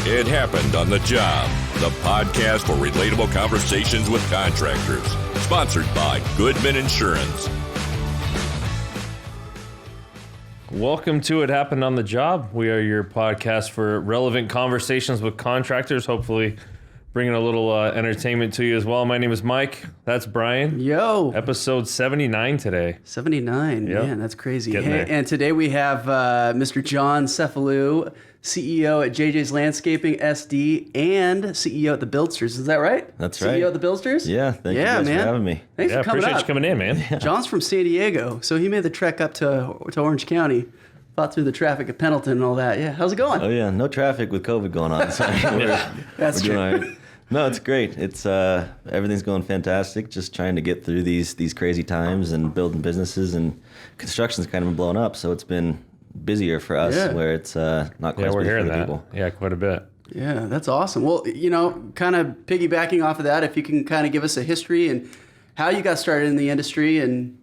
It Happened on the Job, the podcast for relatable conversations with contractors. Sponsored by Goodman Insurance. Welcome to It Happened on the Job. We are your podcast for relevant conversations with contractors, hopefully bringing a little entertainment to you as well. My name is Mike. That's Brian. Yo. Episode 79 today. 79. Yep. Man, that's crazy. Getting there. And today we have Mr. John Cefalu, CEO at JJ's Landscaping SD and CEO at the Buildsters. Is that right? That's right. CEO at the Buildsters? Yeah, thank you guys for having me. Thanks Yeah, for coming appreciate up. you coming in, man. John's from San Diego, so he made the trek up to Orange County, fought through the traffic at Pendleton and all that. Yeah, how's it going? Oh yeah, no traffic with COVID going on. So That's we're true. doing all right. No, it's great. It's everything's going fantastic. Just trying to get through these crazy times and building businesses, and construction's kind of been blown up, so it's been busier for us where it's not quite Yeah, as we're busy hearing for the that. people. Yeah, quite a bit. Yeah, that's awesome. Well, kind of piggybacking off of that, if you can kind of give us a history and how you got started in the industry and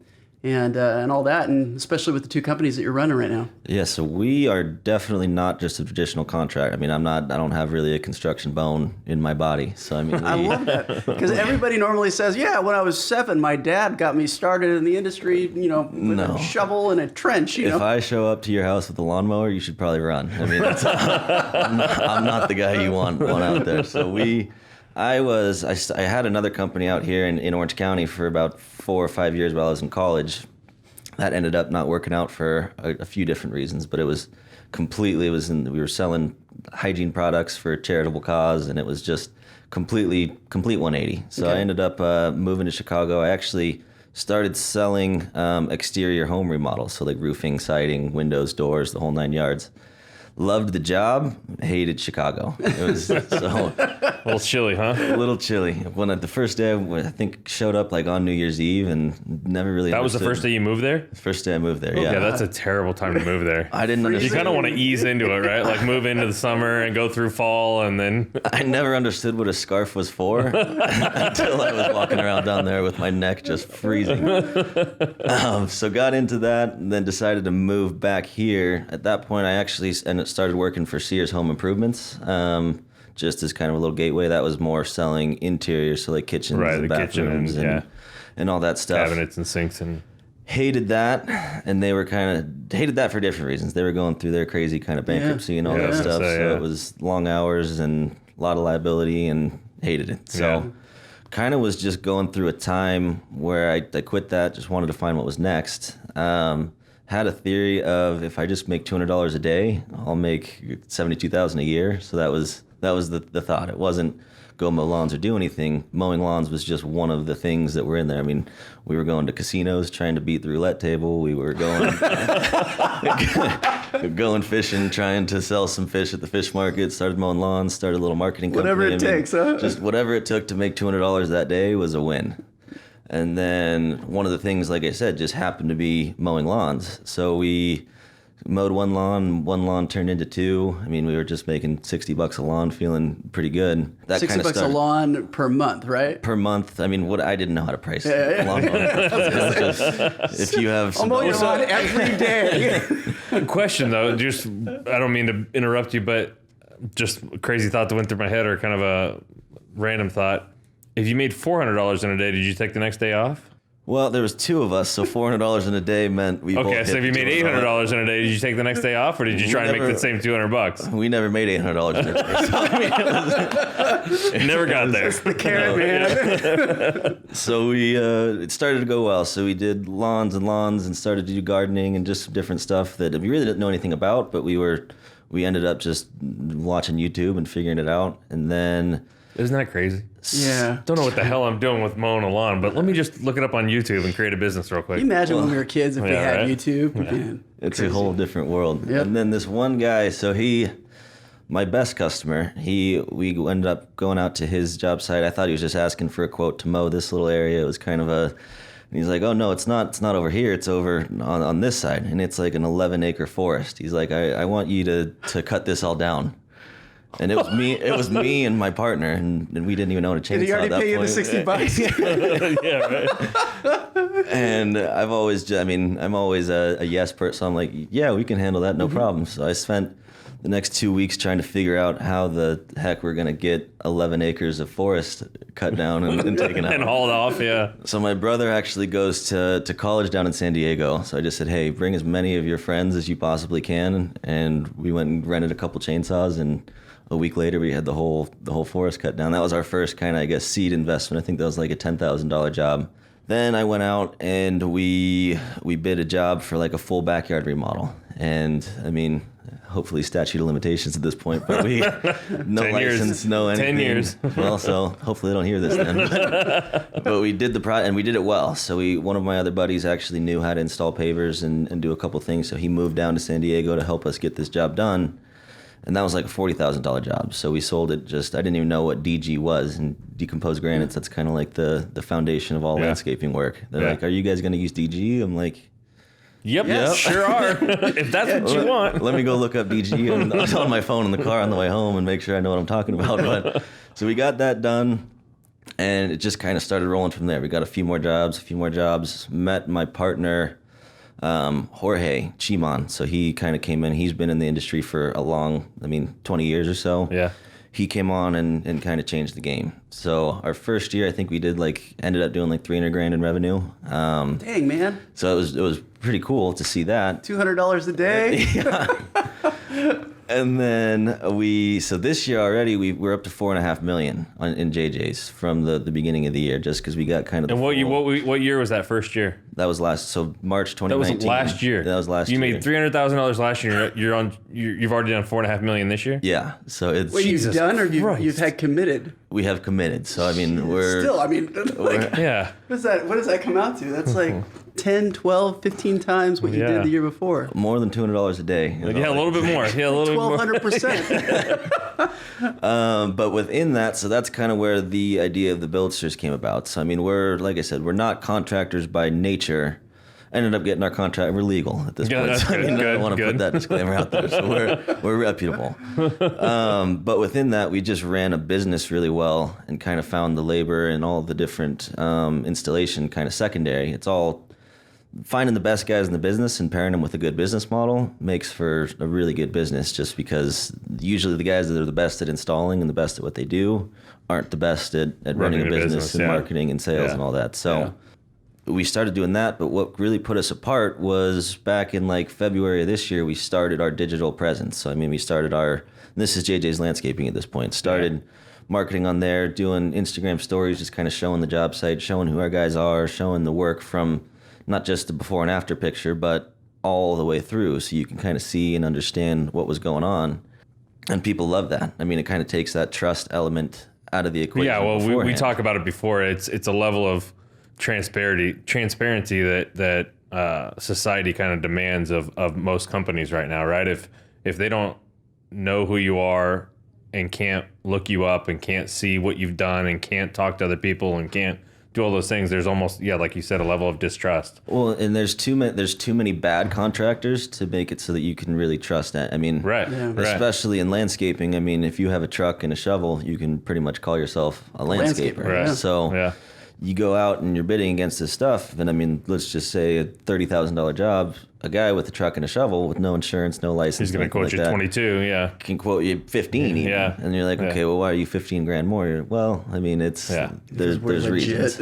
all that, and especially with the two companies that you're running right now. Yeah, so we are definitely not just a traditional contract. I mean, I don't have really a construction bone in my body. So I mean, I love that, because everybody normally says, yeah, when I was 7, my dad got me started in the industry, with a shovel and a trench, If I show up to your house with a lawnmower, you should probably run. I mean, I'm not the guy you want out there. So I had another company out here in Orange County for about 4 or 5 years while I was in college. That ended up not working out for a few different reasons, but we were selling hygiene products for a charitable cause, and it was just complete 180. So I ended up moving to Chicago. I actually started selling exterior home remodels, so like roofing, siding, windows, doors, the whole 9 yards. Loved the job, hated Chicago. It was A little chilly, huh? a little chilly. When the first day, I think showed up like on New Year's Eve and never really. That was the first day you moved there? The first day I moved there. Yeah, Yeah, that's a terrible time to move there. I didn't You understand. kind of want to ease into it, right? Like move into the summer and go through fall and then... I never understood what a scarf was for until I was walking around down there with my neck just freezing. So got into that and then decided to move back here. At that point, I actually started working for Sears Home Improvements, just as kind of a little gateway. That was more selling interior, so like kitchens and bathrooms and all that stuff. Cabinets and sinks and... Hated that, and they were hated that for different reasons. They were going through their crazy kind of bankruptcy and all that stuff. So it was long hours and a lot of liability, and hated it. So kind of was just going through a time where I quit that, just wanted to find what was next. Had a theory of if I just make $200 a day, I'll make $72,000 a year. So that was the thought. It wasn't go mow lawns or do anything. Mowing lawns was just one of the things that were in there. I mean, we were going to casinos trying to beat the roulette table. We were going going fishing, trying to sell some fish at the fish market. Started mowing lawns. Started a little marketing company. Whatever it takes, huh? Just whatever it took to make $200 that day was a win. And then one of the things, like I said, just happened to be mowing lawns. So we mowed one lawn turned into 2. I mean, we were just making $60 a lawn, feeling pretty good. That kind of $60 a lawn per month, right? per month. I mean, I didn't know how to price lawn mowing. It's just, if you have some I'll mow your lawn every day. Question though, just I don't mean to interrupt you, but just a crazy thought that went through my head, or kind of a random thought. If you made $400 in a day, did you take the next day off? Well, there was 2 of us, so $400 in a day meant we both Okay, hit so if you made $800 in a day, did you take the next day off, or did you try and make the same $200? We never made $800 in a day. So, I mean, Never got there. The carrot, man. So it started to go well. So we did lawns and started to do gardening and just different stuff that we really didn't know anything about, but we ended up just watching YouTube and figuring it out. And then... Isn't that crazy? Yeah. Don't know what the hell I'm doing with mowing a lawn, but let me just look it up on YouTube and create a business real quick. Can you imagine when we were kids if we had right? YouTube? Man, It's crazy. a whole different world. Yep. And then this one guy, so my best customer, we ended up going out to his job site. I thought he was just asking for a quote to mow this little area. It was kind of and he's like, oh no, it's not over here. It's over on this side. And it's like an 11-acre forest. He's like, I want you to cut this all down. And it was me and my partner, and we didn't even know what a chainsaw Did he already at that pay you the point. $60? Yeah, right. And I'm always a yes person, so I'm like, yeah, we can handle that, no problem. So I spent the next 2 weeks trying to figure out how the heck we're going to get 11 acres of forest cut down and taken out. And hauled off, yeah. So my brother actually goes to college down in San Diego. So I just said, hey, bring as many of your friends as you possibly can. And we went and rented a couple chainsaws, and a week later we had the whole forest cut down. That was our first kind of, I guess, seed investment. I think that was like a $10,000 job. Then I went out and we bid a job for like a full backyard remodel. And I mean, hopefully statute of limitations at this point, but we no 10 license, years. no anything. 10 years. Well, so hopefully they don't hear this then. But we did and we did it well. So one of my other buddies actually knew how to install pavers and do a couple things. So he moved down to San Diego to help us get this job done. And that was like a $40,000 job. So we sold it I didn't even know what DG was. And decomposed granites, that's kind of like the foundation of all landscaping work. They're like, are you guys going to use DG? I'm like, Yep, sure are. If that's what you want. Let me go look up DG on my phone in the car on the way home and make sure I know what I'm talking about. But so we got that done, and it just kind of started rolling from there. We got a few more jobs. Met my partner, Jorge Chimon. So he kind of came in. He's been in the industry for 20 years or so. Yeah. He came on and kind of changed the game. So our first year, I think we ended up doing like $300,000 in revenue. Dang, man. So it was pretty cool to see that. $200 a day. Yeah. And then so this year already, we're up to $4.5 million in JJ's from the beginning of the year, just because we got kind of. And what year was that first year? That was March 2019. That was last year. That was last year. You made $300,000 last year. You've already done $4.5 million this year. Yeah. So it's. Wait, you've done or you've had committed? We have committed. So I mean, Yeah. What does that come out to? That's like 10, 12, 15 times what you did the year before. More than $200 a day. Yeah, a little bit more. Yeah, a little bit more. 1,200%. But within that, so that's kind of where the idea of the Buildsters came about. So I mean, like I said, we're not contractors by nature. Ended up getting our contract. We're legal at this point. That's So, good, I want to put that disclaimer out there. So we're reputable. But within that, we just ran a business really well and kind of found the labor and all the different installation kind of secondary. It's all finding the best guys in the business and pairing them with a good business model makes for a really good business, just because usually the guys that are the best at installing and the best at what they do aren't the best at running a business and marketing and sales and all that. So we started doing that, but what really put us apart was back in like February of this year, we started our digital presence. So I mean, we started this is JJ's Landscaping at this point, started marketing on there, doing Instagram stories, just kind of showing the job site, showing who our guys are, showing the work from not just the before and after picture, but all the way through, so you can kind of see and understand what was going on. And people love that. I mean, it kind of takes that trust element out of the equation. Yeah, well, we talk about it before. It's a level of transparency that society kind of demands of most companies right now, right? If they don't know who you are and can't look you up and can't see what you've done and can't talk to other people and can't do all those things, there's almost, like you said, a level of distrust. Well, and there's too many bad contractors to make it so that you can really trust that. I mean, especially in landscaping. I mean, if you have a truck and a shovel, you can pretty much call yourself a landscaper. Right. So you go out and you're bidding against this stuff, and I mean, let's just say a $30,000 job, a guy with a truck and a shovel with no insurance, no license, he's going to quote you 22, can quote you 15 even. And you're like, okay, well, why are you 15 grand more? Well, I mean, it's there's reasons.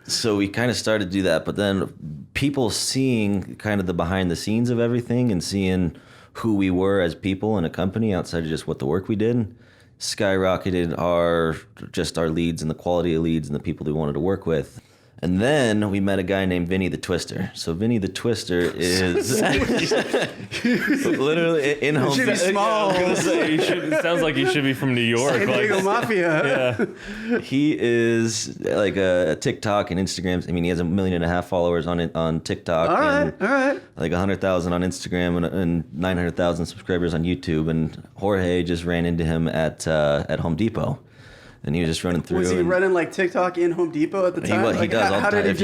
So we kind of started to do that, but then people seeing kind of the behind the scenes of everything and seeing who we were as people in a company outside of just what the work we did skyrocketed our leads and the quality of leads and the people we wanted to work with. And then we met a guy named Vinny the Twister. So Vinny the Twister is literally in home. Should be small. It sounds like he should be from New York. San Diego Mafia. Yeah. He is like a TikTok and Instagram. I mean, he has 1.5 million followers on TikTok. All right. Like 100,000 on Instagram and 900,000 subscribers on YouTube. And Jorge just ran into him at Home Depot. And he was just running through. Was he running like TikTok in Home Depot at the time? He does all the time. If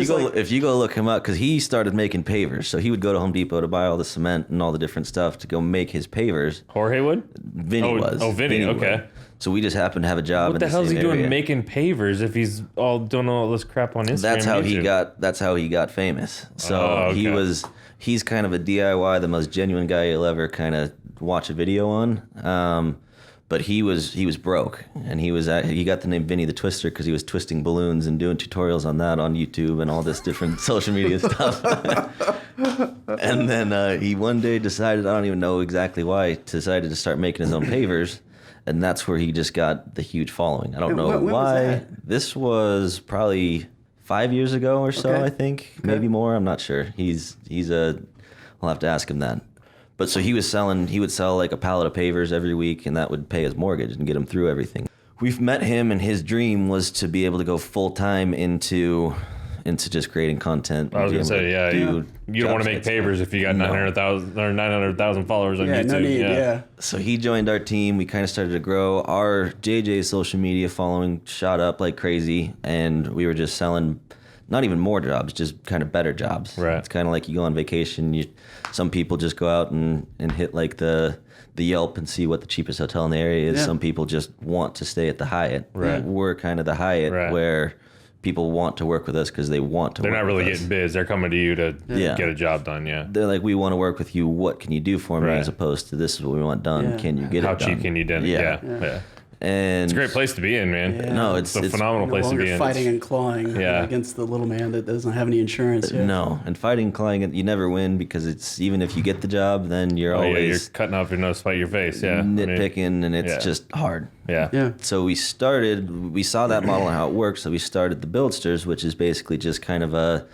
you go look him up, because he started making pavers. So he would go to Home Depot to buy all the cement and all the different stuff to go make his pavers. Jorge would? Vinny was. Oh, Vinny, okay. Would. So we just happened to have a job What the hell is he doing making pavers if he's all doing all this crap on Instagram? That's how he got famous. So he was he's kind of a DIY, the most genuine guy you'll ever kind of watch a video on. But he was broke, and he got the name Vinny the Twister because he was twisting balloons and doing tutorials on that on YouTube and all this different social media stuff. And then he one day decided, I don't even know exactly why, decided to start making his own pavers, and that's where he just got the huge following. I don't know when why. was that? This was probably 5 years ago or so, Okay. I think, maybe more. I'm not sure. I'll have to ask him that. But so he would sell like a pallet of pavers every week, and that would pay his mortgage and get him through everything. We've met him, and his dream was to be able to go full time into just creating content. I was gonna say, you don't want to make job sites. pavers if you got 900,000 or 900,000 followers on Yeah, YouTube. no need. Yeah. So he joined our team. We kind of started to grow. Our JJ's social media following shot up like crazy, and we were just selling not even more jobs, just kind of better jobs. Right. It's kind of like you go on vacation. Some people just go out and hit like the Yelp and see what the cheapest hotel in the area is. Yeah. Some people just want to stay at the Hyatt. Right. We're kind of the Hyatt where people want to work with us because they want to They're work not really with us. getting bids. They're coming to you to Yeah. get a job done. Yeah. They're like, we want to work with you. What can you do for me? Right. As opposed to this is what we want done. Yeah. Can you get How it done? cheap can you do it? Yeah. And It's a great place to be in, man. Yeah. No, It's a it's phenomenal No place to longer be in. fighting and clawing Yeah. against the little man that doesn't have any insurance. Yeah. No, and fighting client, you never win because it's even if you get the job, then you're Oh, yeah, you're always cutting off your nose, to spite your face. Yeah. I mean, nitpicking, and it's yeah. just hard. yeah. Yeah. So we saw that model and how it works. So we started the Buildsters, which is basically just kind of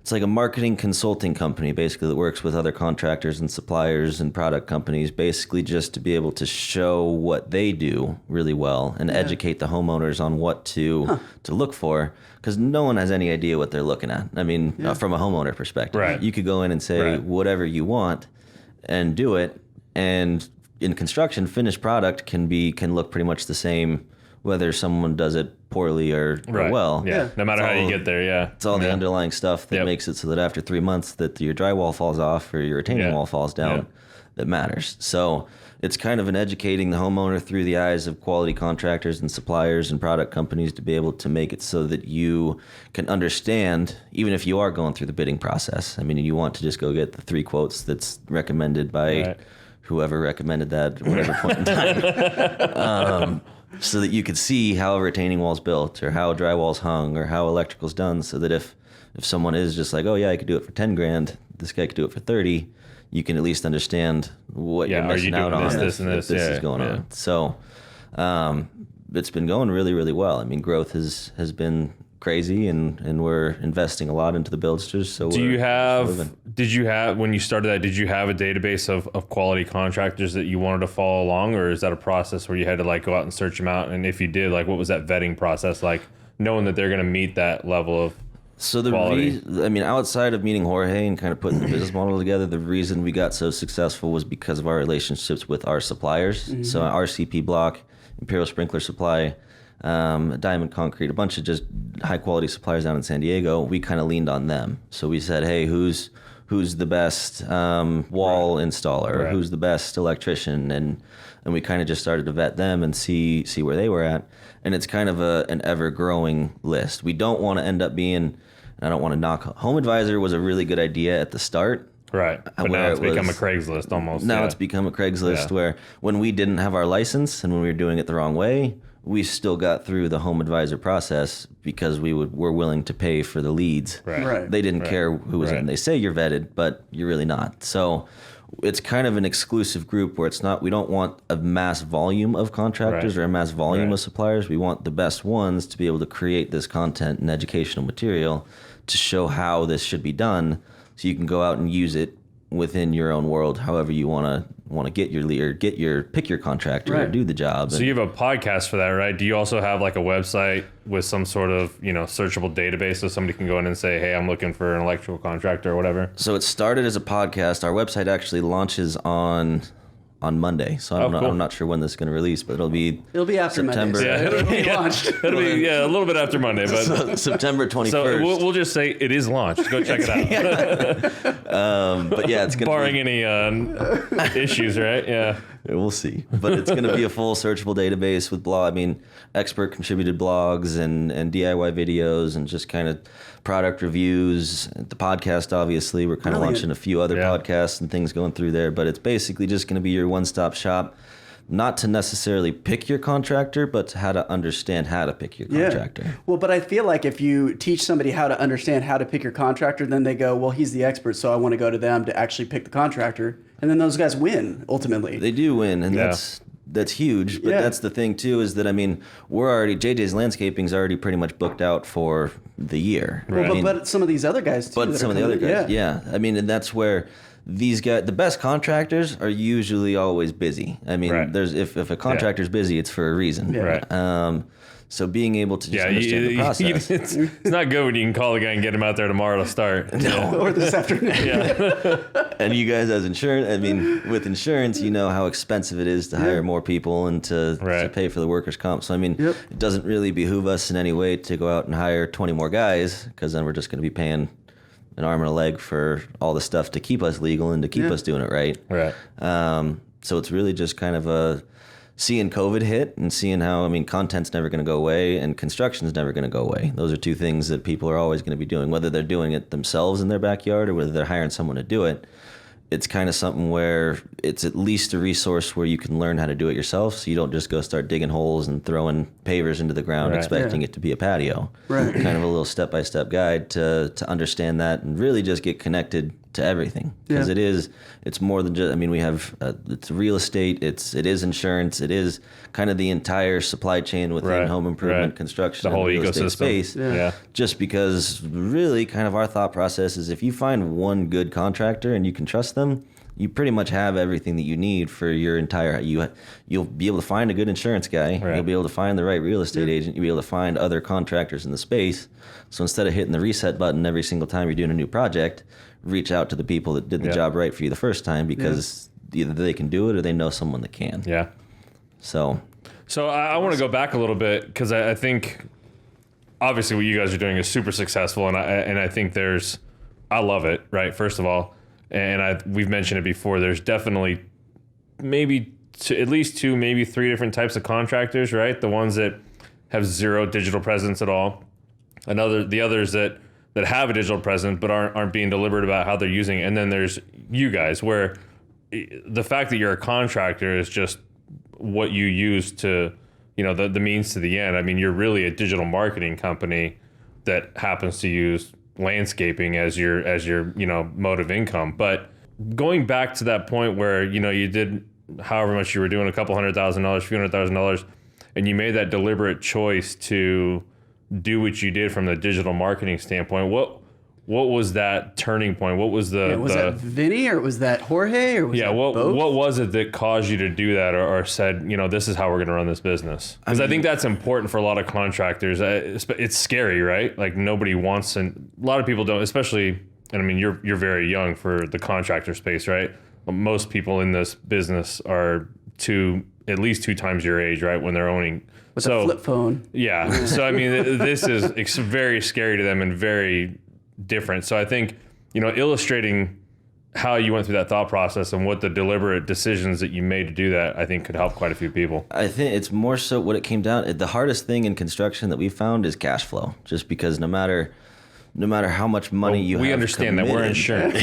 it's like a marketing consulting company, basically, that works with other contractors and suppliers and product companies, basically just to be able to show what they do really well and educate the homeowners on what to look for, because no one has any idea what they're looking at. I mean, from a homeowner perspective, Right. you could go in and say whatever you want and do it, and in construction, finished product can look pretty much the same whether someone does it poorly or well. Yeah. No matter how you get there. Yeah. It's all the underlying stuff that Yep. makes it so that after 3 months that your drywall falls off or your retaining wall falls down that matters. So it's kind of an educating the homeowner through the eyes of quality contractors and suppliers and product companies to be able to make it so that you can understand, even if you are going through the bidding process. I mean, you want to just go get the 3 quotes that's recommended by whoever recommended that at whatever point in time. So that you could see how a retaining wall's built or how drywall's hung or how electrical's done, so that if someone is just like, oh yeah, I could do it for 10 grand, this guy could do it for 30, you can at least understand what you're missing out on this, if and this. this is going on. So it's been going really, really well. I mean, growth has been crazy, and we're investing a lot into the Buildsters. So did you have when you started that, did you have a database of quality contractors that you wanted to follow along, or is that a process where you had to like go out and search them out? And if you did, like, what was that vetting process like, knowing that they're going to meet that level of quality? Outside of meeting Jorge and kind of putting the business model together, the reason we got so successful was because of our relationships with our suppliers. Mm-hmm. So RCP Block, Imperial Sprinkler Supply, Diamond Concrete, a bunch of just high quality suppliers down in San Diego. We kind of leaned on them. So we said, hey, who's the best wall installer? Who's the best electrician? And we kind of just started to vet them and see where they were at. And it's kind of an ever growing list. We don't want to end up being, and I don't want to knock, Home Advisor was a really good idea at the start. Right. But now it's become a Craigslist almost. Now it's become a Craigslist where when we didn't have our license and when we were doing it the wrong way, we still got through the Home Advisor process because were willing to pay for the leads. Right. They didn't care who was in. They say you're vetted, but you're really not. So it's kind of an exclusive group where it's not, we don't want a mass volume of contractors or a mass volume of suppliers. We want the best ones to be able to create this content and educational material to show how this should be done, so you can go out and use it within your own world, however you want to get your lead or pick your contractor or do the job. So you have a podcast for that, right? Do you also have like a website with some sort of, searchable database so somebody can go in and say, hey, I'm looking for an electrical contractor or whatever? So it started as a podcast. Our website actually launches on Monday. So I'm not sure when this is going to release, but it'll be after September. Monday. So it'll be launched. It'll be a little bit after Monday, but So September 21st. so we'll just say it is launched. Go check it out. But yeah, it's going to Barring any issues, right? Yeah. We'll see. But it's going to be a full searchable database with expert contributed blogs and DIY videos and just kind of product reviews. The podcast, obviously, we're kind of launching a few other podcasts and things going through there. But it's basically just going to be your one-stop shop. Not to necessarily pick your contractor, but to how to understand how to pick your contractor. Yeah. Well, but I feel like if you teach somebody how to understand how to pick your contractor, then they go, well, he's the expert, so I want to go to them to actually pick the contractor. And then those guys win, ultimately. They do win, and that's huge. But that's the thing, too, is that, JJ's Landscaping's already pretty much booked out for the year. Right. Well, but some of these other guys, too. But some of the other guys, and that's where... These guys, the best contractors are usually always busy. If a contractor's busy, it's for a reason. Yeah. So being able to just understand the process. It's not good when you can call a guy and get him out there tomorrow to start. No. Or this afternoon. And you guys as insurance, with insurance, you know how expensive it is to hire more people and to pay for the workers' comp. So, it doesn't really behoove us in any way to go out and hire 20 more guys, because then we're just going to be paying an arm and a leg for all the stuff to keep us legal and to keep us doing it right. So it's really just kind of seeing COVID hit and seeing how, content's never going to go away and construction's never going to go away. Those are two things that people are always going to be doing, whether they're doing it themselves in their backyard or whether they're hiring someone to do it. It's kind of something where it's at least a resource where you can learn how to do it yourself, so you don't just go start digging holes and throwing pavers into the ground expecting it to be a patio. Right. Kind of a little step-by-step guide to understand that and really just get connected to everything. Because it's more than just, we have, it's real estate, it is insurance, it is kind of the entire supply chain within home improvement, construction, the whole real ecosystem. Space. Just because really kind of our thought process is if you find one good contractor and you can trust them, you pretty much have everything that you need for your entire, you'll be able to find a good insurance guy, you'll be able to find the right real estate agent, you'll be able to find other contractors in the space. So instead of hitting the reset button every single time you're doing a new project, reach out to the people that did the job right for you the first time, because either they can do it or they know someone that can. So I want to go back a little bit, because I think obviously what you guys are doing is super successful, and I think I love it, right? First of all, and we've mentioned it before, there's definitely maybe at least 2, maybe 3 different types of contractors, right? The ones that have zero digital presence at all, and the others that have a digital presence but aren't being deliberate about how they're using it. And then there's you guys, where the fact that you're a contractor is just what you use to, the means to the end. You're really a digital marketing company that happens to use landscaping as your mode of income. But going back to that point where, you did however much you were doing, a couple $100,000, few $100,000, and you made that deliberate choice to do what you did from the digital marketing standpoint. What was that turning point? What was was that Vinny, or was that Jorge, or was that both? What was it that caused you to do that, or said, this is how we're going to run this business? Because I think that's important for a lot of contractors. It's scary, right? Like, nobody wants, and a lot of people don't, especially, and you're very young for the contractor space, right? Most people in this business are at least 2 times your age, right? When they're owning with a flip phone. Yeah. So this is very scary to them and very different. So I think, illustrating how you went through that thought process and what the deliberate decisions that you made to do that, I think could help quite a few people. I think it's more so what it came down. The hardest thing in construction that we found is cash flow, just because no matter how much money you have, we understand committed, that we're insurance.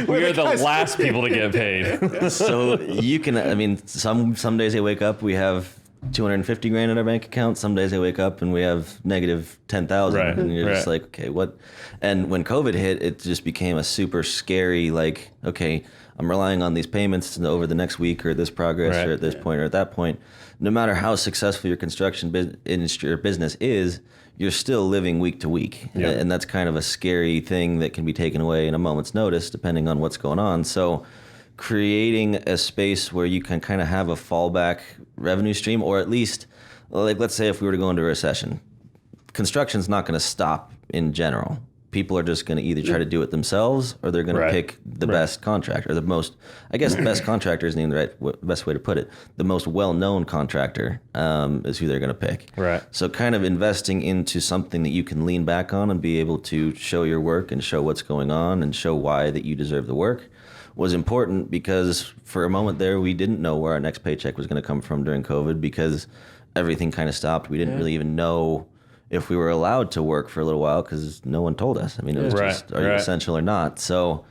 we are the last people to get paid. So you can, some days they wake up, we have $250,000 in our bank account. Some days I wake up and we have negative 10,000, and you're just like, okay, what? And when COVID hit, it just became a super scary, like, okay, I'm relying on these payments over the next week, or this progress, or at this point, or at that point. No matter how successful your construction industry or business is, you're still living week to week, and that's kind of a scary thing that can be taken away in a moment's notice, depending on what's going on. So creating a space where you can kind of have a fallback revenue stream, or at least, like, let's say if we were to go into a recession, construction's not going to stop in general. People are just going to either try to do it themselves, or they're going to pick the best contractor, or the most, I guess the best contractor isn't even the best way to put it. The most well-known contractor is who they're going to pick. Right. So kind of investing into something that you can lean back on and be able to show your work and show what's going on and show why that you deserve the work, was important because for a moment there, we didn't know where our next paycheck was going to come from during COVID because everything kind of stopped. We didn't really even know if we were allowed to work for a little while because no one told us. I mean, it was just, are you essential or not? So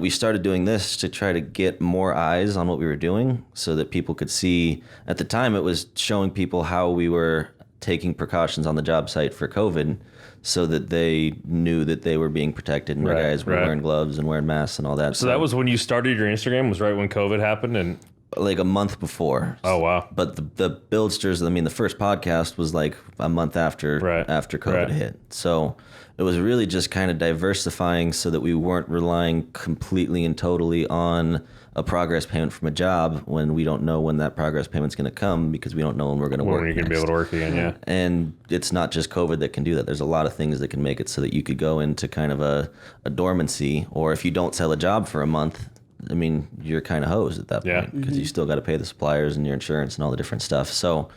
we started doing this to try to get more eyes on what we were doing so that people could see. At the time, it was showing people how we were taking precautions on the job site for COVID so that they knew that they were being protected and our guys were wearing gloves and wearing masks and all that. So that was when you started your Instagram, was right when COVID happened? And like a month before. Oh, wow. But the Buildsters, I mean, the first podcast was like a month after COVID hit. So it was really just kind of diversifying so that we weren't relying completely and totally on a progress payment from a job when we don't know when that progress payment's going to come because we don't know when we're going to work. When you're going to be able to work again, yeah. And it's not just COVID that can do that. There's a lot of things that can make it so that you could go into kind of a dormancy, or if you don't sell a job for a month, I mean, you're kind of hosed at that point because you still got to pay the suppliers and your insurance and all the different stuff. So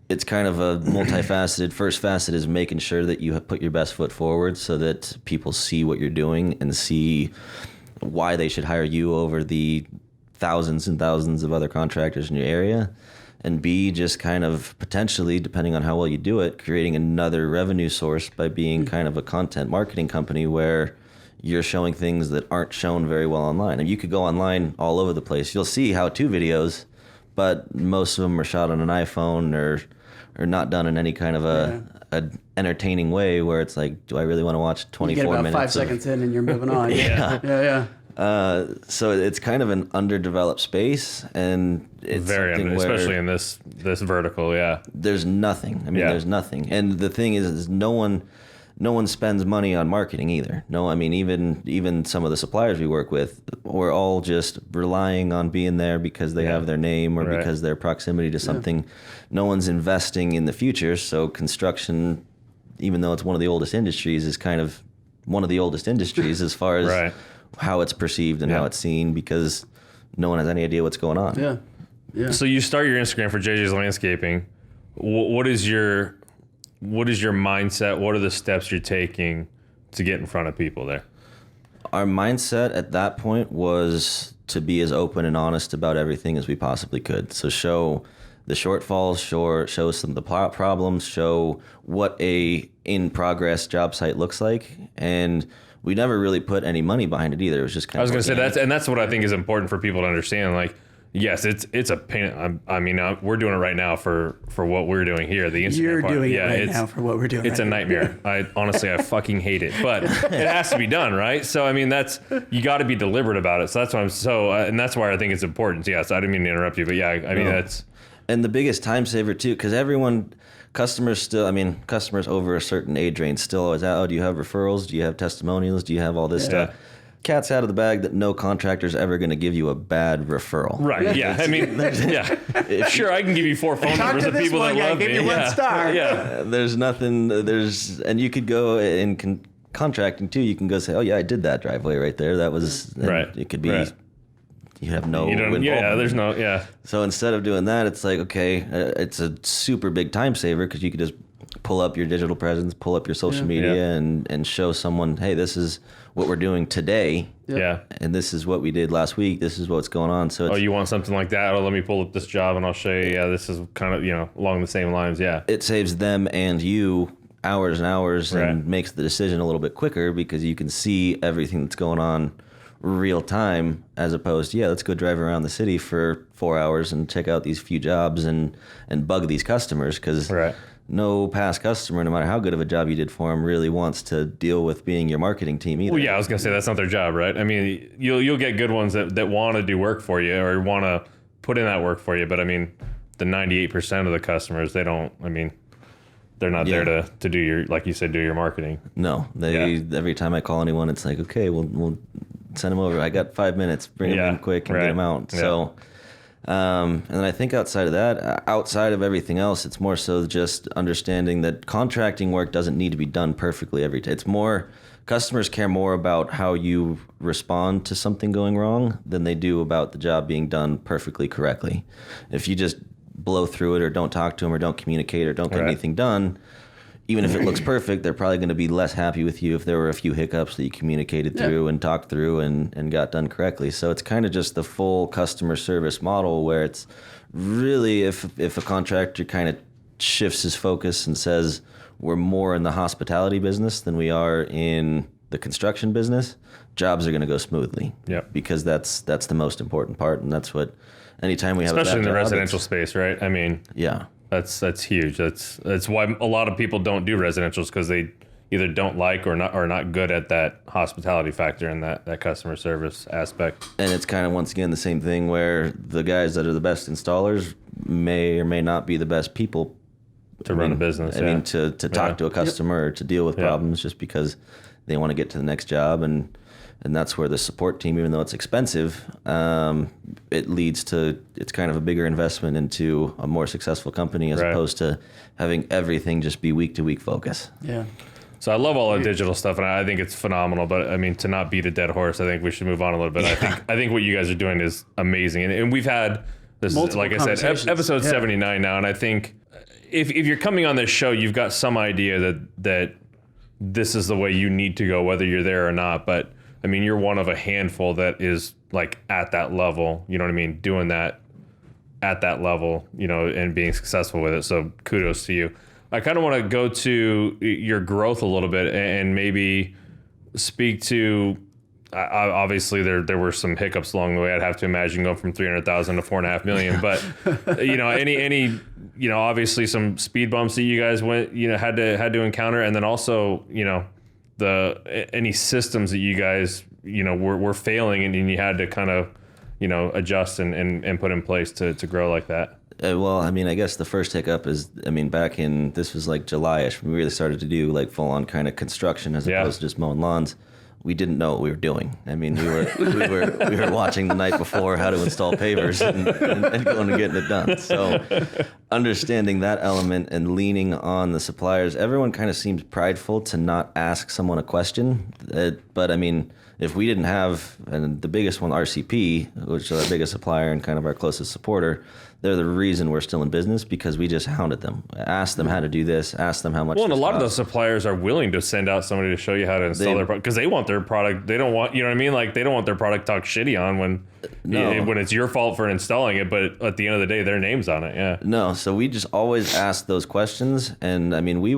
it's kind of a multifaceted. First facet is making sure that you put your best foot forward so that people see what you're doing and see why they should hire you over the thousands and thousands of other contractors in your area. And B, just kind of potentially, depending on how well you do it, creating another revenue source by being kind of a content marketing company where you're showing things that aren't shown very well online. And you could go online all over the place. You'll see how-to videos, but most of them are shot on an iPhone or not done in any kind of a entertaining way where it's like, do I really want to watch 24 minutes? You get about 5 seconds in and you're moving on. Yeah. So it's kind of an underdeveloped space, and it's very especially in this vertical. Yeah, there's nothing. I mean, there's nothing. And the thing is no one spends money on marketing either. No, I mean, even some of the suppliers we work with, we're all just relying on being there because they have their name or because their proximity to something. No one's investing in the future. So construction, even though it's one of the oldest industries, is kind of one of the oldest industries as far as how it's perceived and how it's seen because no one has any idea what's going on. Yeah. So you start your Instagram for JJ's Landscaping. What is your mindset? What are the steps you're taking to get in front of people there? Our mindset at that point was to be as open and honest about everything as we possibly could. So show the shortfalls, show some of the problems, show what a in-progress job site looks like. And we never really put any money behind it either. It was just kind of... I was going to say, that's what I think is important for people to understand. Like, yes, it's a pain. I mean, we're doing it right now for what we're doing here. The Instagram You're part. doing it right now for what we're doing. It's a nightmare. I fucking hate it, but it has to be done, right? So I mean, you got to be deliberate about it. So that's why and that's why I think it's important. Yes, I didn't mean to interrupt you, but yeah, I mean that's. And the biggest time saver too, because customers over a certain age range still always, oh, do you have referrals? Do you have testimonials? Do you have all this stuff? Cat's out of the bag that no contractor's ever going to give you a bad referral. Right. Yeah. I mean, sure, I can give you 4 phone numbers of people that love me. Give you 1 star. There's nothing. And you could go in contracting too. You can go say, oh yeah, I did that driveway right there. That was right. It could be. Right. You have no involvement. There's no. So instead of doing that, it's like, okay, it's a super big time saver because you could just pull up your digital presence, pull up your social media and show someone, hey, this is what we're doing today. Yeah. And this is what we did last week. This is what's going on. So you want something like that? Oh, let me pull up this job and I'll show you. Yeah, this is kind of, along the same lines. Yeah. It saves them and you hours and hours and makes the decision a little bit quicker because you can see everything that's going on real time as opposed to, let's go drive around the city for 4 hours and check out these few jobs and bug these customers because no past customer, no matter how good of a job you did for them, really wants to deal with being your marketing team either. Well, I was going to say that's not their job, right? I mean, you'll get good ones that want to do work for you or want to put in that work for you, but I mean, the 98% of the customers, they don't, I mean, they're not there to do your, like you said, do your marketing. No, every time I call anyone, it's like, okay, we'll send them over. I got 5 minutes. Bring them in quick and get them out. So, and then I think outside of that, outside of everything else, it's more so just understanding that contracting work doesn't need to be done perfectly every day. It's more, customers care more about how you respond to something going wrong than they do about the job being done perfectly correctly. If you just blow through it or don't talk to them or don't communicate or don't get anything done, even if it looks perfect, they're probably going to be less happy with you if there were a few hiccups that you communicated through and talked through and got done correctly. So it's kind of just the full customer service model where it's really if a contractor kind of shifts his focus and says we're more in the hospitality business than we are in the construction business, jobs are going to go smoothly. Yeah. Because that's the most important part, and that's what anytime we have especially in the job, residential space, right? I mean, yeah. That's huge. That's why a lot of people don't do residentials, because they either don't like or not good at that hospitality factor and that customer service aspect. And it's kind of once again the same thing where the guys that are the best installers may or may not be the best people to run a business. I mean to talk to a customer or to deal with problems, just because they want to get to the next job, and that's where the support team, even though it's expensive, it leads to, it's kind of a bigger investment into a more successful company as opposed to having everything just be week to week focus. Yeah. So I love all the digital stuff, and I think it's phenomenal. But I mean, to not beat a dead horse, I think we should move on a little bit. I think what you guys are doing is amazing, and we've had this, multiple like I said, episode 79 now, and I think if you're coming on this show, you've got some idea that this is the way you need to go, whether you're there or not. But I mean, you're one of a handful that is like at that level, you know what I mean? Doing that at that level, you know, and being successful with it. So kudos to you. I kind of want to go to your growth a little bit and maybe speak to, obviously there were some hiccups along the way. I'd have to imagine going from 300,000 to 4.5 million, but you know, any, you know, obviously some speed bumps that you guys had to encounter. And then also, you know, any systems that you guys, you know, were failing and you had to kind of, you know, adjust and put in place to grow like that. Well, I mean, I guess the first hiccup is, I mean, this was like July-ish, we really started to do like full on kind of construction as opposed to just mowing lawns. We didn't know what we were doing. I mean, we were watching the night before how to install pavers and going and getting it done. So understanding that element and leaning on the suppliers, everyone kind of seems prideful to not ask someone a question. But I mean, if we didn't have, and the biggest one, RCP, which is our biggest supplier and kind of our closest supporter, they're the reason we're still in business, because we just hounded them, asked them how to do this, asked them how much. Well, and a lot of those suppliers are willing to send out somebody to show you how to install their product, because they want their product. They don't want, you know what I mean? Like, they don't want their product talked shitty on when it's your fault for installing it, but at the end of the day, their name's on it. Yeah. No, so we just always asked those questions, and I mean, we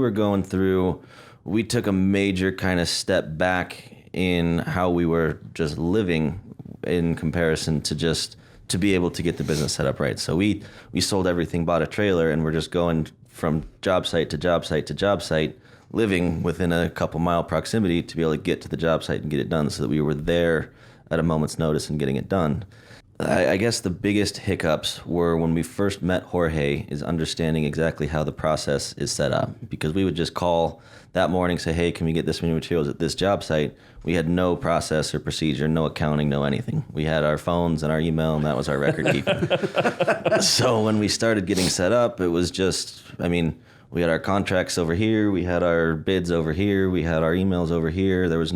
took a major kind of step back in how we were just living in comparison to be able to get the business set up right. So we sold everything, bought a trailer, and we're just going from job site to job site to job site, living within a couple mile proximity to be able to get to the job site and get it done, so that we were there at a moment's notice and getting it done. I guess the biggest hiccups were when we first met Jorge, is understanding exactly how the process is set up, because we would just call that morning, say, hey, can we get this many materials at this job site? We had no process or procedure, no accounting, no anything. We had our phones and our email, and that was our record keeping. So when we started getting set up, it was just, I mean, we had our contracts over here, we had our bids over here, we had our emails over here. There was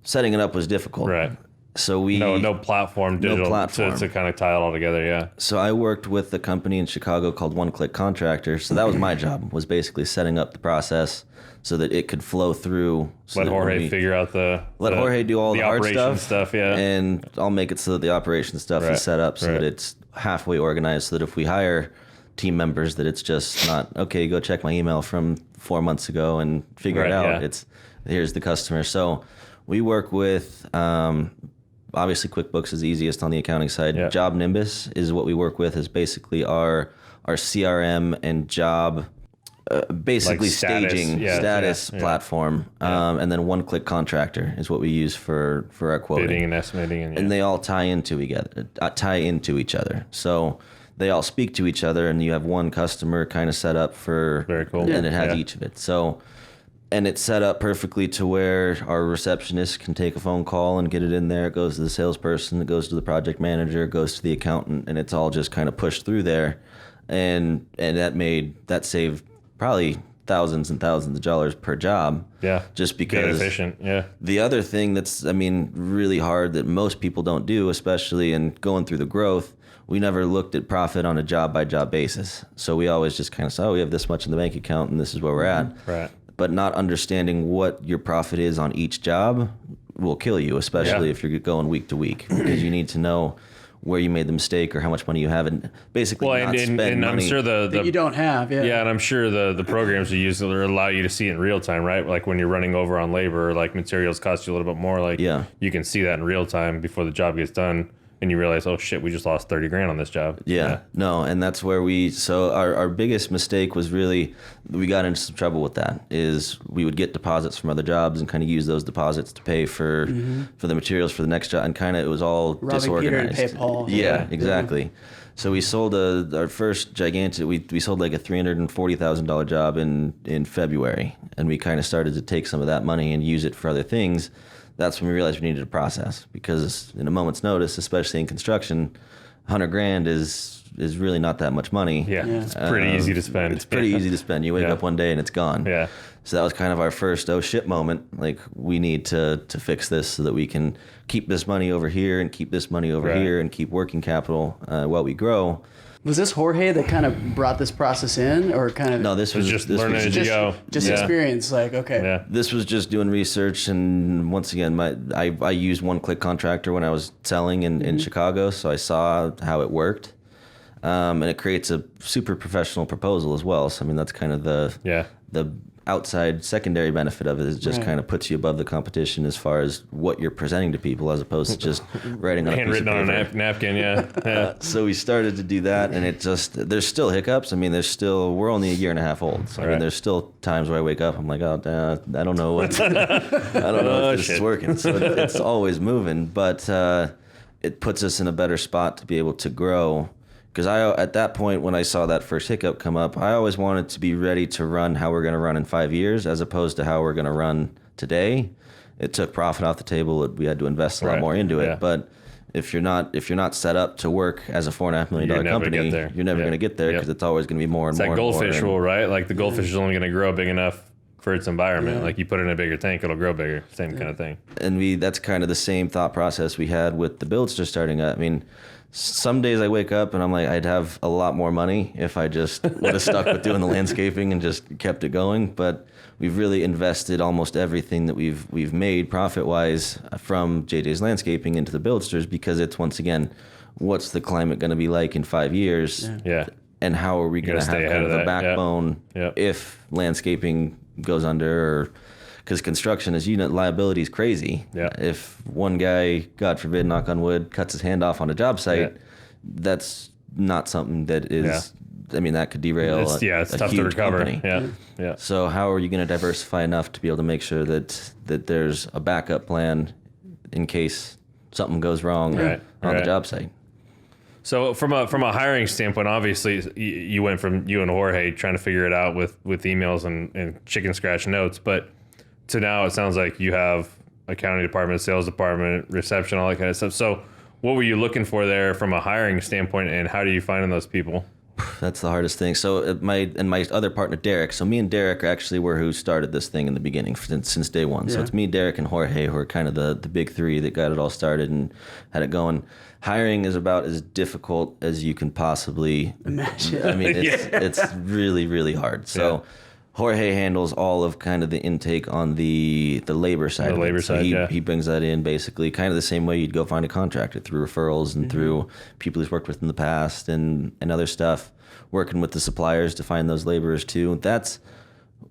setting it up was difficult. Right. So no platform digital to kind of tie it all together. Yeah. So I worked with a company in Chicago called One Click Contractor. So that was my job, was basically setting up the process so that it could flow through. So let Jorge figure out Jorge do all the hard stuff. Yeah. And I'll make it so that the operation stuff is set up so that it's halfway organized, so that if we hire team members, that it's just not, okay, go check my email from 4 months ago and figure it out. Yeah. It's, here's the customer. So we work with, obviously, QuickBooks is easiest on the accounting side. Yeah. Job Nimbus is what we work with, is basically our CRM and job, basically like status platform. Yeah. And then One Click Contractor is what we use for our quoting. Bidding and estimating. And they all tie into each other. So they all speak to each other, and you have one customer kind of set up for... Very cool. And it has each of it. So... And it's set up perfectly to where our receptionist can take a phone call and get it in there. It goes to the salesperson, it goes to the project manager, it goes to the accountant, and it's all just kind of pushed through there. And that saved probably thousands and thousands of dollars per job. Yeah. Just Being because efficient. Yeah. the other thing that's, really hard that most people don't do, especially in going through the growth, we never looked at profit on a job by job basis. So we always just kind of say, oh, we have this much in the bank account and this is where we're at. Right. But not understanding what your profit is on each job will kill you, especially if you're going week to week, because you need to know where you made the mistake or how much money you have, and basically not spend and money. I'm sure that you don't have. Yeah, and I'm sure the programs you use allow you to see it in real time, right? Like when you're running over on labor, like materials cost you a little bit more. Like you can see that in real time before the job gets done, and you realize, oh shit, we just lost $30,000 on this job. No, and that's where our biggest mistake was really, we got into some trouble with that, is we would get deposits from other jobs and kind of use those deposits to pay for the materials for the next job, and kind of it was all robbing disorganized. Peter and pay Paul. Yeah, exactly. So we sold our first gigantic, we sold like a $340,000 job in February, and we kind of started to take some of that money and use it for other things. That's when we realized we needed a process, because in a moment's notice, especially in construction, $100,000 is really not that much money. Yeah. It's pretty easy to spend. It's pretty easy to spend. You wake up one day and it's gone. Yeah. So that was kind of our first oh shit moment. Like, we need to fix this so that we can keep this money over here and keep this money over here and keep working capital while we grow. Was this Jorge that kind of brought this process in, or kind of? No, this was just learning as you go. Just experience, like, okay. Yeah. This was just doing research, and once again, I used one-click contractor when I was selling in Chicago, so I saw how it worked, and it creates a super professional proposal as well. So that's kind of the outside secondary benefit of it, is just kind of puts you above the competition as far as what you're presenting to people, as opposed to just writing on a piece of handwritten on paper. a napkin. Yeah. So we started to do that, and there's still hiccups. We're only a year and a half old. So there's still times where I wake up, I'm like, oh, I don't know what, I don't know if this is working. So it's always moving, but it puts us in a better spot to be able to grow. Because at that point, when I saw that first hiccup come up, I always wanted to be ready to run how we're going to run in 5 years, as opposed to how we're going to run today. It took profit off the table. We had to invest a lot more into it. But if you're not set up to work as a $4.5 million company, you're never going to get there, because it's always going to be more and more. It's like goldfish rule, right? Like the goldfish is only going to grow big enough for its environment. Like you put it in a bigger tank, it'll grow bigger. Same kind of thing. And that's kind of the same thought process we had with the Buildsters starting up. Some days I wake up and I'm like, I'd have a lot more money if I just would have stuck with doing the landscaping and just kept it going. But we've really invested almost everything that we've made profit-wise from JJ's Landscaping into the Buildsters, because it's, once again, what's the climate going to be like in 5 years? Yeah. And how are we going to have kind of a backbone if landscaping goes under, or because construction, as you know, liability is crazy. Yeah. If one guy, God forbid, knock on wood, cuts his hand off on a job site, that's not something that is. That could derail. It's a tough huge to recover. Company. Yeah. So how are you going to diversify enough to be able to make sure that there's a backup plan in case something goes wrong on the job site? So from a hiring standpoint, obviously you went from you and Jorge trying to figure it out with emails and chicken scratch notes, but to now it sounds like you have accounting department, sales department, reception, all that kind of stuff. So what were you looking for there from a hiring standpoint, and how do you find those people? That's the hardest thing. So my other partner, Derek. So me and Derek actually were who started this thing in the beginning since day one. So it's me, Derek, and Jorge who are kind of the big three that got it all started and had it going. Hiring is about as difficult as you can possibly imagine. It's really, really hard. So Jorge handles all of kind of the intake on the labor side. The labor side, he brings that in basically kind of the same way you'd go find a contractor, through referrals and through people he's worked with in the past and other stuff, working with the suppliers to find those laborers too. That's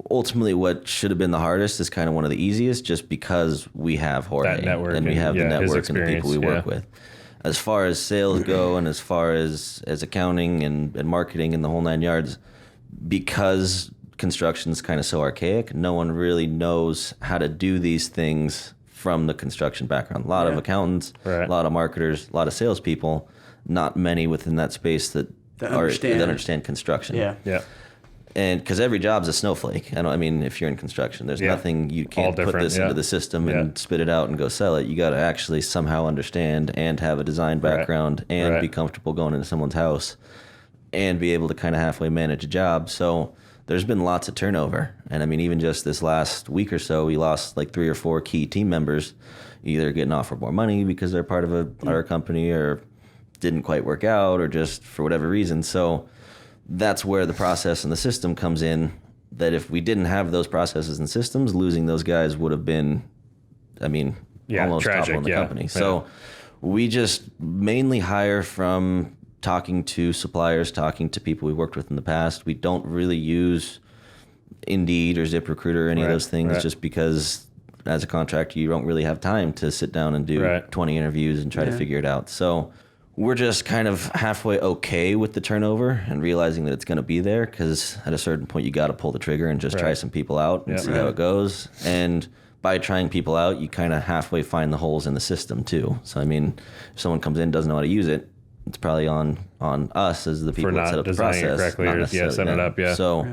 ultimately what should have been the hardest, is kind of one of the easiest, just because we have Jorge and we have the network and the people we work with. As far as sales go, and as far as accounting and marketing and the whole 9 yards, because construction's kind of so archaic, no one really knows how to do these things from the construction background. A lot of accountants, a lot of marketers, a lot of salespeople, not many within that space that understand construction. And because every job's a snowflake. If you're in construction, there's nothing, you can't put this into the system and spit it out and go sell it. You got to actually somehow understand and have a design background and be comfortable going into someone's house and be able to kind of halfway manage a job. So there's been lots of turnover. And I mean, even just this last week or so, we lost like 3 or 4 key team members, either getting offered more money because they're part of our company, or didn't quite work out, or just for whatever reason. So that's where the process and the system comes in, that if we didn't have those processes and systems, losing those guys would have been, I mean, almost tragic, toppling the company. So we just mainly hire from talking to suppliers, talking to people we worked with in the past. We don't really use Indeed or ZipRecruiter or any of those things, just because as a contractor, you don't really have time to sit down and do 20 interviews and try to figure it out. So we're just kind of halfway okay with the turnover and realizing that it's going to be there, because at a certain point you got to pull the trigger and just try some people out and see how it goes. And by trying people out, you kind of halfway find the holes in the system too. So I mean, if someone comes in and doesn't know how to use it, it's probably on us as the people that set up the process. Correctly, not necessarily set it up. So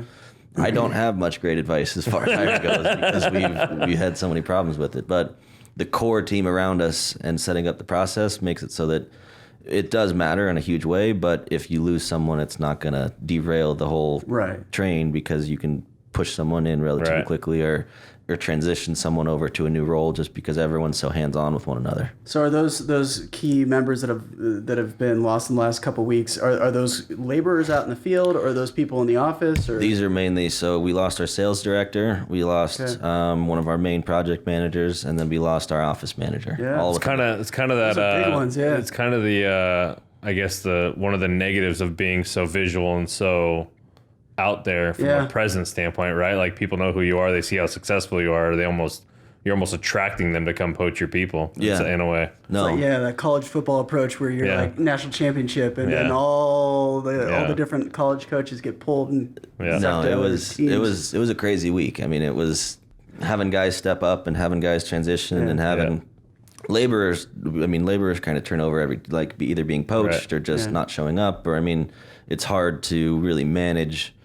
I don't have much great advice as far as hiring goes, because we had so many problems with it. But the core team around us and setting up the process makes it so that it does matter in a huge way. But if you lose someone, it's not going to derail the whole train, because you can push someone in relatively quickly, or transition someone over to a new role, just because everyone's so hands-on with one another. So are those key members that have been lost in the last couple of weeks, are those laborers out in the field, or are those people in the office? Or? These are mainly, so we lost our sales director, we lost one of our main project managers, and then we lost our office manager. Yeah, all it's kind of that. Those are big ones, yeah. It's kind of the I guess one of the negatives of being so visual and so out there from a presence standpoint, right? Like, people know who you are, they see how successful you are, you're almost attracting them to come poach your people. In a way. No. It's like, that college football approach where you're like national championship, and then all the different college coaches get pulled and no, it was a crazy week. I mean, it was having guys step up and having guys transition and having laborers. I mean, laborers kind of turn over either being poached or just not showing up, or I mean, it's hard to really manage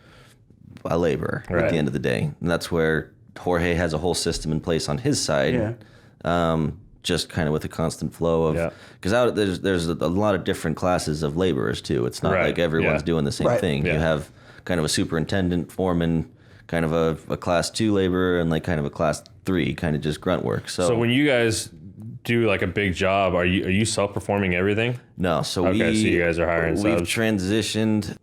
a laborer at the end of the day. And that's where Jorge has a whole system in place on his side, just kind of with a constant flow of, because there's a lot of different classes of laborers too. It's not like everyone's doing the same thing. You have kind of a superintendent, foreman, kind of a class 2 laborer, and like kind of a class 3, kind of just grunt work. So when you guys do like a big job, are you self-performing everything? No. So so you guys are hiring We've subs. Transitioned.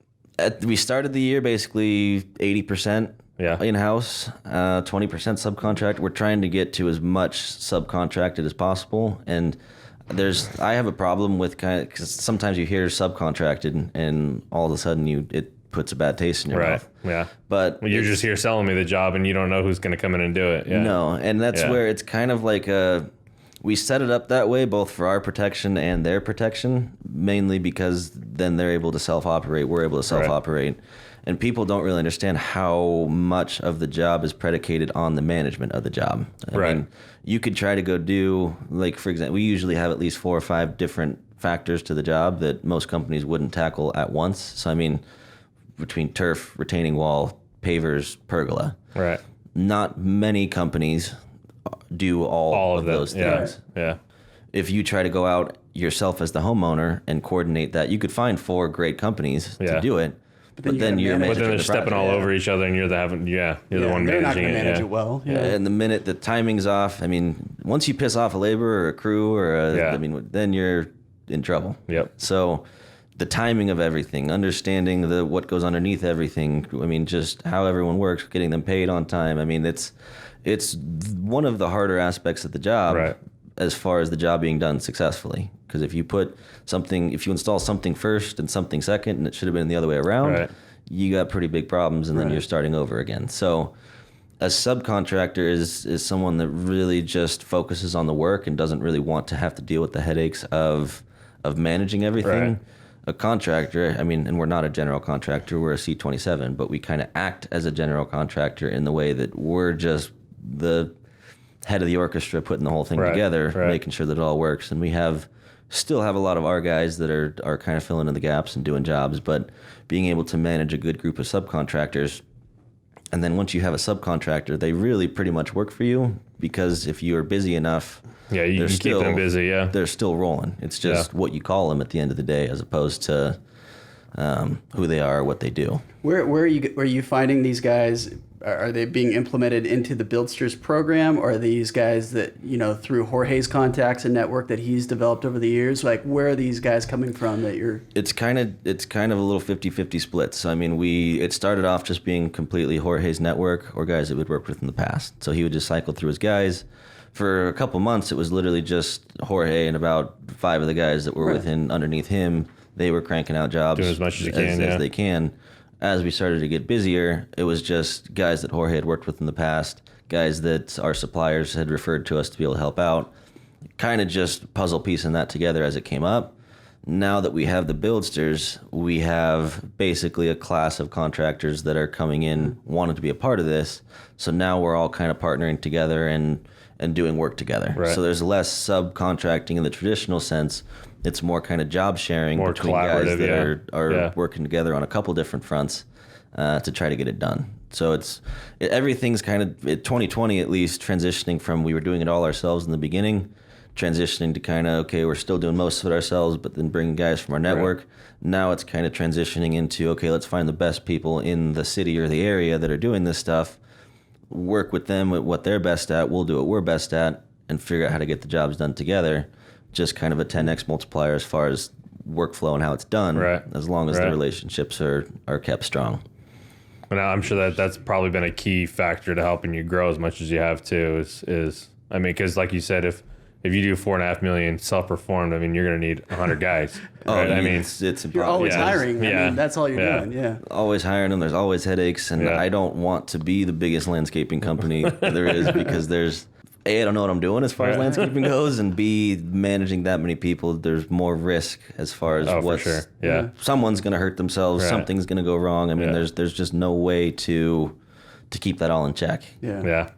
We started the year basically 80% in-house, 20% subcontract. We're trying to get to as much subcontracted as possible. And I have a problem with because sometimes you hear subcontracted and all of a sudden it puts a bad taste in your mouth. Yeah. But you're just here selling me the job and you don't know who's going to come in and do it. Yeah. No. And that's where it's kind of like we set it up that way, both for our protection and their protection, mainly because then they're able to self-operate, we're able to self-operate. And people don't really understand how much of the job is predicated on the management of the job. I mean, you could try to go do, like, for example, we usually have at least 4 or 5 different factors to the job that most companies wouldn't tackle at once. So, I mean, between turf, retaining wall, pavers, pergola. Right. Not many companies do all of those things. Yeah. If you try to go out yourself as the homeowner and coordinate that, you could find 4 great companies to do it. But then you're managing. But then they're stepping all over each other, and you're the one managing they're not going to it. manage it well. Yeah. And the minute the timing's off, I mean, once you piss off a laborer or a crew I mean, then you're in trouble. Yep. So the timing of everything, understanding what goes underneath everything. I mean, just how everyone works, getting them paid on time. I mean, it's one of the harder aspects of the job as far as the job being done successfully. Because if you install something first and something second, and it should have been the other way around, you got pretty big problems, and then you're starting over again. So a subcontractor is someone that really just focuses on the work and doesn't really want to have to deal with the headaches of managing everything. A contractor, I mean, and we're not a general contractor, we're a C27, but we kind of act as a general contractor in the way that we're just the head of the orchestra putting the whole thing together, making sure that it all works. And we still have a lot of our guys that are kind of filling in the gaps and doing jobs, but being able to manage a good group of subcontractors. And then once you have a subcontractor, they really pretty much work for you, because if you are busy enough, you keep them busy. They're still rolling. It's just what you call them at the end of the day, as opposed to who they are, what they do. Where are you finding these guys? Are they being implemented into the Buildsters program, or are these guys that, through Jorge's contacts and network that he's developed over the years? Like, where are these guys coming from that you're... It's kind of a little 50-50 split. So, I mean, it started off just being completely Jorge's network or guys that we'd worked with in the past. So he would just cycle through his guys. For a couple months, it was literally just Jorge and about 5 of the guys that were underneath him. They were cranking out jobs. Doing as much as they can. As we started to get busier, it was just guys that Jorge had worked with in the past, guys that our suppliers had referred to us to be able to help out, kind of just puzzle piecing that together as it came up. Now that we have the Buildsters, we have basically a class of contractors that are coming in, wanting to be a part of this. So now we're all kind of partnering together and doing work together. Right. So there's less subcontracting in the traditional sense. It's more kind of job sharing More between guys that are Yeah. working together on a couple different fronts to try to get it done. So everything's kind of, 2020 at least, transitioning from we were doing it all ourselves in the beginning, transitioning to kind of, okay, we're still doing most of it ourselves, but then bringing guys from our network. Right. Now it's kind of transitioning into, okay, let's find the best people in the city or the area that are doing this stuff, work with them with what they're best at, we'll do what we're best at, and figure out how to get the jobs done together. Just kind of a 10x multiplier as far as workflow and how it's done, as long as the relationships are kept strong. And I'm sure that's probably been a key factor to helping you grow as much as you have too. Is I mean, because like you said, if you do $4.5 million self-performed, I mean, you're going to need 100 guys. Right? I mean, it's you're always hiring. Yeah. I mean, that's all you're doing. Yeah. Always hiring them. There's always headaches, and I don't want to be the biggest landscaping company there is because there's A, I don't know what I'm doing as far as landscaping goes, and B, managing that many people, there's more risk as far as someone's going to hurt themselves, something's going to go wrong. I mean, there's just no way to keep that all in check. Yeah.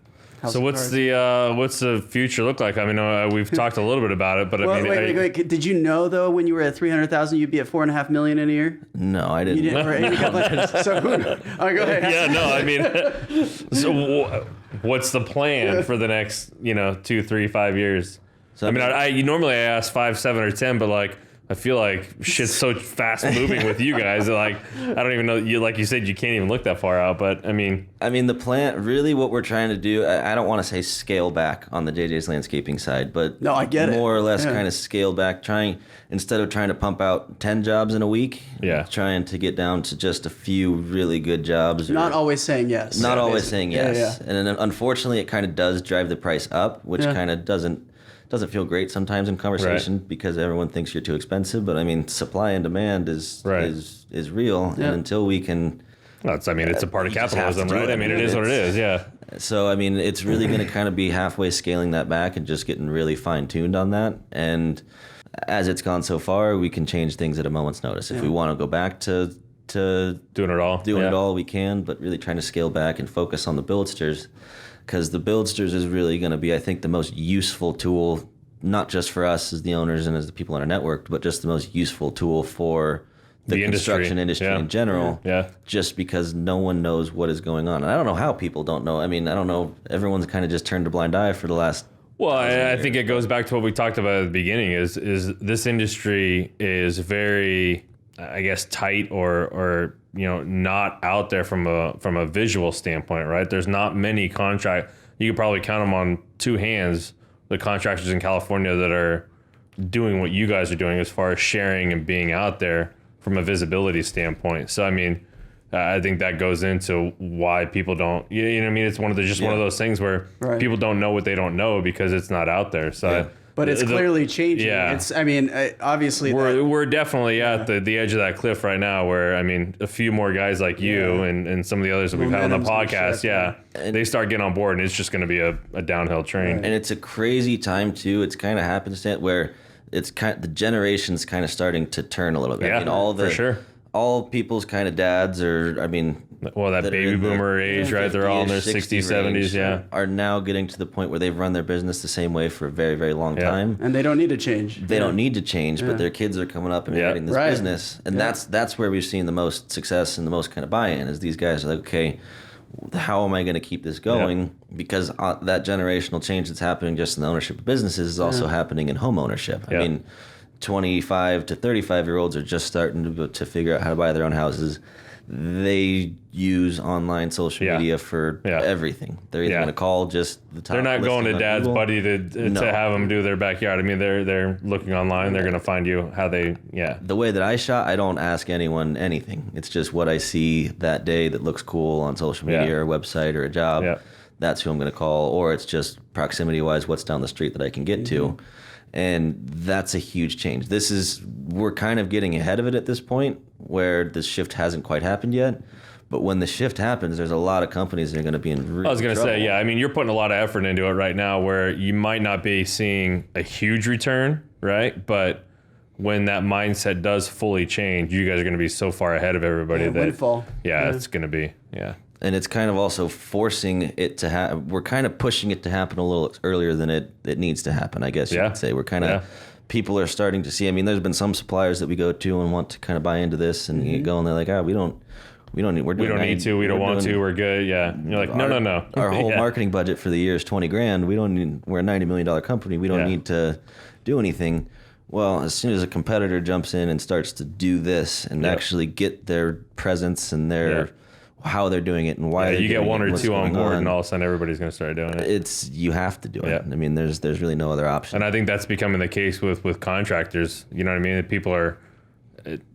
So what's the future look like? I mean, we've talked a little bit about it, but I mean, wait. Did you know though when you were at 300,000, you'd be at $4.5 million in a year? No, I didn't. You didn't. So go ahead. Yeah, no, I mean, so what's the plan for the next 2, 3, 5 years? So I mean, I normally ask 5, 7, or 10, but like I feel like shit's so fast moving with you guys that like I don't even know. Like you said, you can't even look that far out. But I mean, the plan really what we're trying to do. I don't want to say scale back on the JJ's landscaping side, but no, I get more or less kind of scale back. Instead of trying to pump out 10 jobs in a week, trying to get down to just a few really good jobs. Not always saying yes. Not always saying yes, and then unfortunately, it kind of does drive the price up, which kind of doesn't feel great sometimes in conversation because everyone thinks you're too expensive. But I mean, supply and demand is real, and until we can, it's a part of capitalism, right? I mean, it is what it is, yeah. So I mean, it's really going to kind of be halfway scaling that back and just getting really fine tuned on that. And as it's gone so far, we can change things at a moment's notice. If we want to go back to doing it all, we can. But really trying to scale back and focus on the Buildsters. Because the Buildsters is really going to be, I think, the most useful tool, not just for us as the owners and as the people in our network, but just the most useful tool for the construction industry in general. Yeah. Just because no one knows what is going on. And I don't know how people don't know. I mean, I don't know. Everyone's kind of just turned a blind eye for the last... Well, I think it goes back to what we talked about at the beginning is this industry is very, I guess, tight or not out there from a visual standpoint, right? There's not many you could probably count them on 2 hands, the contractors in California that are doing what you guys are doing as far as sharing and being out there from a visibility standpoint. So, I mean, I think that goes into why people don't, you know what I mean? It's one of those things where people don't know what they don't know because it's not out there. So, but it's clearly changing. Yeah. Obviously we're definitely at the edge of that cliff right now where, I mean, a few more guys like you and some of the others that we've had on the podcast, they start getting on board and it's just going to be a downhill train. And it's a crazy time too. It's kind of happenstance where the generation's kind of starting to turn a little bit. Yeah, I mean, for sure. All people's kind of dads that baby boomer age, right? They're all in their 60s, 70s, are now getting to the point where they've run their business the same way for a very, very long time. And they don't need to change. They don't need to change, but their kids are coming up and inheriting this business. And that's where we've seen the most success and the most kind of buy-in is these guys are like, okay, how am I going to keep this going? Because that generational change that's happening just in the ownership of businesses is also happening in home ownership. I mean, 25 to 35-year-olds are just starting to figure out how to buy their own houses. They use online social media for everything. They're either going to call just the top. They're not going to listing on dad's Google. buddy to have them do their backyard. I mean, they're looking online. They're going to find you how they, The way that I shop, I don't ask anyone anything. It's just what I see that day that looks cool on social media or a website or a job. Yeah. That's who I'm going to call. Or it's just proximity-wise, what's down the street that I can get to. And that's a huge change. We're kind of getting ahead of it at this point where the shift hasn't quite happened yet. But when the shift happens, there's a lot of companies that are going to be in real I was going to trouble. say, I mean, you're putting a lot of effort into it right now where you might not be seeing a huge return, right? But when that mindset does fully change, you guys are going to be so far ahead of everybody that windfall. It's going to be, And it's kind of also forcing it to happen. We're kind of pushing it to happen a little earlier than it needs to happen, I guess you could say. We're kind of, people are starting to see, I mean, there's been some suppliers that we go to and want to kind of buy into this and you go and they're like, we don't need, we don't need to, we don't want to, we're good. Yeah. And you're like, no. Our whole marketing budget for the year is $20,000. We don't need, we're a $90 million company. We don't need to do anything. Well, as soon as a competitor jumps in and starts to do this and actually get their presence and their how they're doing it and why they're you get doing one it, or what's two on going board and all of a sudden everybody's going to start doing it. You have to do it. I mean, there's really no other option. And I think that's becoming the case with contractors. You know what I mean? People are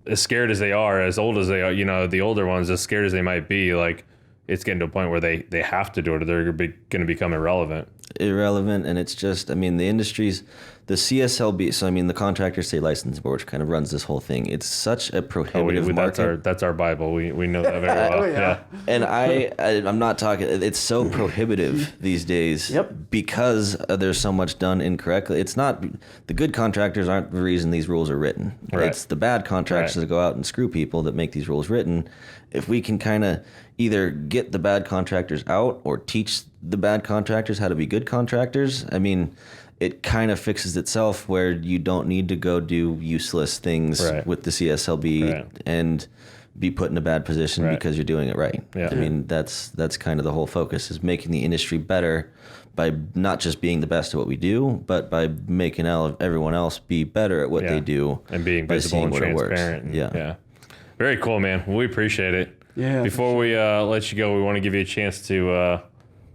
as scared as they are, as old as they are, the older ones, as scared as they might be, like it's getting to a point where they have to do it or they're going to become irrelevant. And it's just, I mean, the industries, the CSLB, so I mean, the Contractor State Licensing Board, which kind of runs this whole thing. It's such a prohibitive market. That's our Bible. We know that very well. And I'm not talking, it's so prohibitive these days because there's so much done incorrectly. It's not, the good contractors aren't the reason these rules are written. Right. It's the bad contractors that go out and screw people that make these rules written. If we can kind of either get the bad contractors out or teach the bad contractors how to be good contractors, I mean, it kind of fixes itself where you don't need to go do useless things with the CSLB and be put in a bad position because you're doing it right. I mean, that's kind of the whole focus, is making the industry better by not just being the best at what we do, but by making everyone else be better at what they do and being visible and transparent. Yeah. Very cool, man. We appreciate it. Yeah. Before we let you go, we want to give you a chance to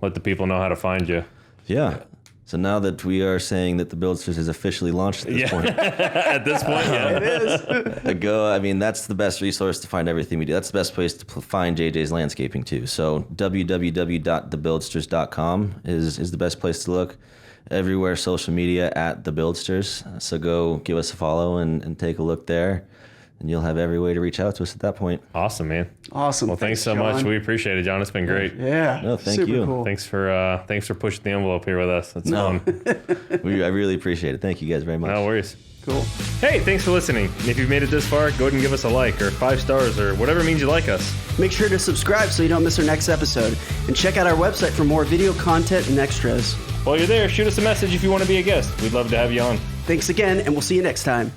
let the people know how to find you. Yeah. So now that we are saying that the Buildsters is officially launched at this point. At this point, It is. I mean, that's the best resource to find everything we do. That's the best place to find JJ's landscaping too. So www.thebuildsters.com is the best place to look. Everywhere social media at the Buildsters. So go give us a follow and take a look there. And you'll have every way to reach out to us at that point. Awesome, man. Awesome. Well, thanks so much. We appreciate it, John. It's been great. Yeah. No, thank Super you. Cool. Thanks for pushing the envelope here with us. It's fun. I really appreciate it. Thank you guys very much. No worries. Cool. Hey, thanks for listening. And if you've made it this far, go ahead and give us a like or 5 stars or whatever means you like us. Make sure to subscribe so you don't miss our next episode. And check out our website for more video content and extras. While you're there, shoot us a message if you want to be a guest. We'd love to have you on. Thanks again, and we'll see you next time.